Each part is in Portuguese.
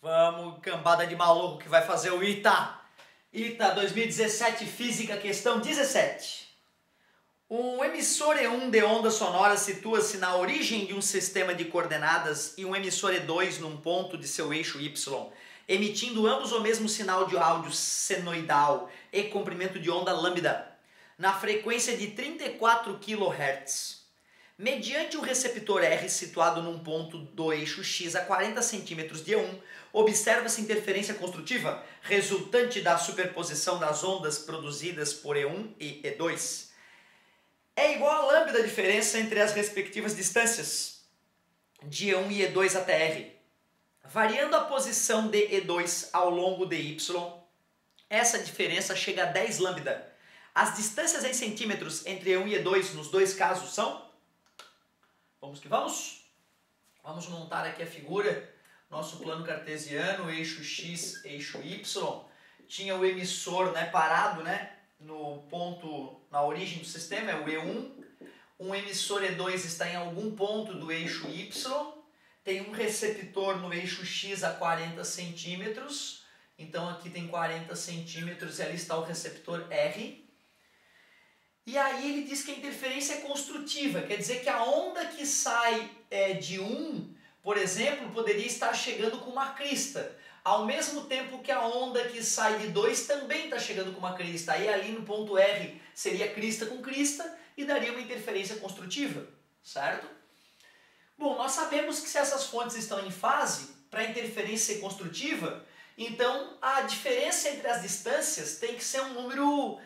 Vamos, cambada de maluco que vai fazer o ITA. ITA 2017, Física, questão 17. Um emissor E1 de onda sonora situa-se na origem de um sistema de coordenadas e um emissor E2 num ponto de seu eixo Y, emitindo ambos o mesmo sinal de áudio senoidal e comprimento de onda lambda, na frequência de 34 kHz. Mediante um receptor R situado num ponto do eixo X a 40 cm de E1, observa-se interferência construtiva resultante da superposição das ondas produzidas por E1 e E2. É igual a lambda a diferença entre as respectivas distâncias de E1 e E2 até R. Variando a posição de E2 ao longo de Y, essa diferença chega a 10 lambda. As distâncias em centímetros entre E1 e E2 nos dois casos são... Vamos que vamos? Vamos montar aqui a figura, nosso plano cartesiano, eixo X, eixo Y. Tinha o emissor parado no ponto, na origem do sistema, é o E1. Um emissor E2 está em algum ponto do eixo Y. Tem um receptor no eixo X a 40 centímetros. Então aqui tem 40 centímetros e ali está o receptor R. E aí ele diz que a interferência é construtiva, quer dizer que a onda que sai de 1, por exemplo, poderia estar chegando com uma crista, ao mesmo tempo que a onda que sai de 2 também está chegando com uma crista. Aí ali no ponto R seria crista com crista e daria uma interferência construtiva, certo? Bom, nós sabemos que se essas fontes estão em fase, para a interferência ser construtiva, então a diferença entre as distâncias tem que ser um número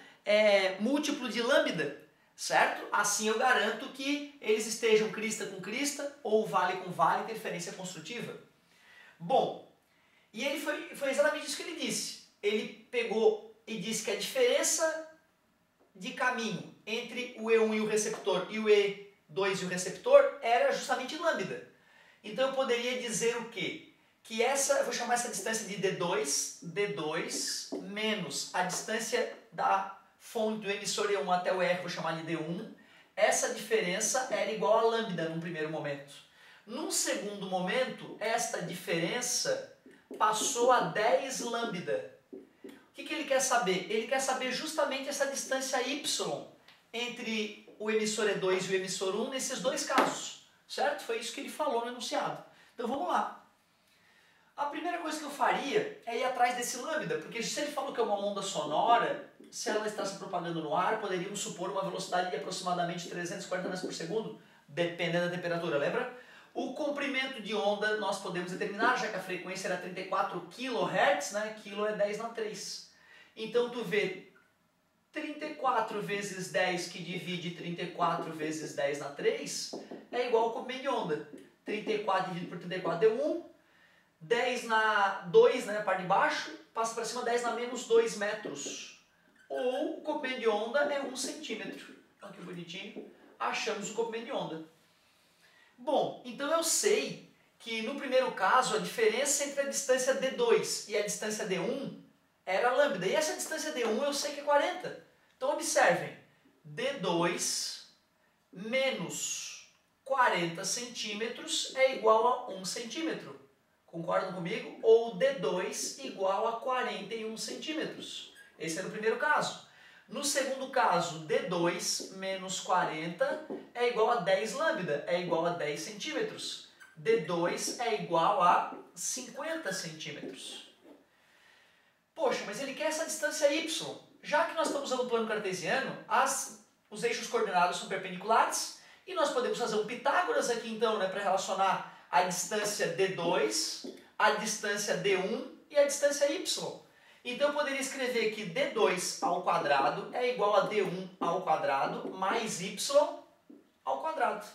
múltiplo de lambda, certo? Assim eu garanto que eles estejam crista com crista ou vale com vale, interferência construtiva. Bom, e ele foi exatamente isso que ele disse. Ele pegou e disse que a diferença de caminho entre o E1 e o receptor e o E2 e o receptor era justamente lambda. Então eu poderia dizer o quê? Que eu vou chamar essa distância de D2 menos a distância da fonte do emissor E1 até o R, vou chamar de D1, essa diferença era igual a lambda num primeiro momento. Num segundo momento, esta diferença passou a 10 lambda. O que ele quer saber? Ele quer saber justamente essa distância Y entre o emissor E2 e o emissor 1 nesses dois casos, certo? Foi isso que ele falou no enunciado. Então vamos lá. A primeira coisa que eu faria é ir atrás desse lambda, porque se ele falou que é uma onda sonora, se ela está se propagando no ar, poderíamos supor uma velocidade de aproximadamente 340 metros por segundo, dependendo da temperatura, lembra? O comprimento de onda nós podemos determinar, já que a frequência era 34 kHz, Quilo é 10 na 3. Então tu vê 34 vezes 10 que divide 34 vezes 10 na 3 é igual ao comprimento de onda. 34 dividido por 34 deu 1. 10 na 2, a parte de baixo, passa para cima 10 na menos 2 metros. Ou o comprimento de onda é 1 centímetro. Olha que bonitinho. Achamos o comprimento de onda. Bom, então eu sei que no primeiro caso a diferença entre a distância D2 e a distância D1 era lambda. E essa distância D1 eu sei que é 40. Então observem, D2 menos 40 centímetros é igual a 1 centímetro. Concordam comigo? Ou D2 igual a 41 centímetros. Esse é no primeiro caso. No segundo caso, D2 menos 40 é igual a 10 lambda, é igual a 10 centímetros. D2 é igual a 50 centímetros. Poxa, mas ele quer essa distância Y. Já que nós estamos usando o plano cartesiano, os eixos coordenados são perpendiculares e nós podemos fazer um Pitágoras aqui então, para relacionar a distância D2, a distância D1 e a distância Y. Então eu poderia escrever que D2 ao quadrado é igual a D1 ao quadrado mais Y ao quadrado.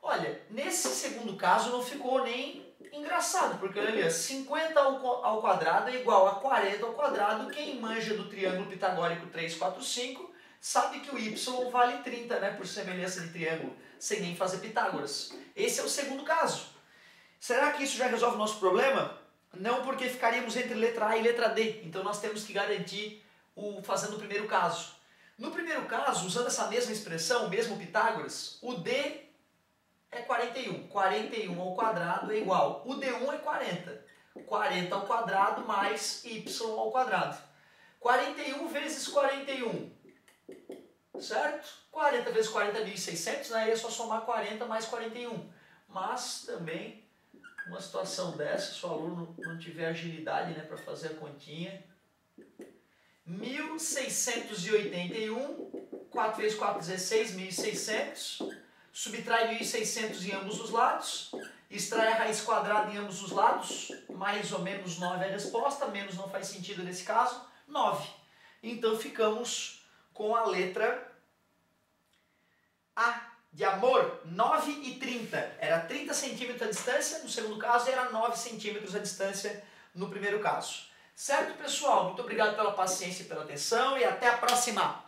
Olha, nesse segundo caso não ficou nem engraçado, porque olha ali, 50 ao quadrado é igual a 40 ao quadrado. Quem manja do triângulo pitagórico 3, 4, 5 sabe que o Y vale 30, por semelhança de triângulo, sem nem fazer Pitágoras. Esse é o segundo caso. Será que isso já resolve o nosso problema? Não, porque ficaríamos entre letra A e letra D. Então nós temos que garantir fazendo o primeiro caso. No primeiro caso, usando essa mesma expressão, o mesmo Pitágoras, o D é 41. 41 ao quadrado é igual. O D1 é 40. 40 ao quadrado mais y ao quadrado. 41 vezes 41, certo? 40 vezes 40 é 1.600, né? Aí é só somar 40 mais 41. Mas também, uma situação dessa, se o aluno não tiver agilidade, né, para fazer a continha, 1.681, 4 vezes 4, 16, 1.600, subtrai 1.600 em ambos os lados, extrai a raiz quadrada em ambos os lados, mais ou menos 9 é a resposta, menos não faz sentido nesse caso, 9. Então ficamos com a letra A de amor, 9 e 30. Era 30 centímetros a distância, no segundo caso era 9 centímetros a distância no primeiro caso. Certo, pessoal? Muito obrigado pela paciência e pela atenção e até a próxima!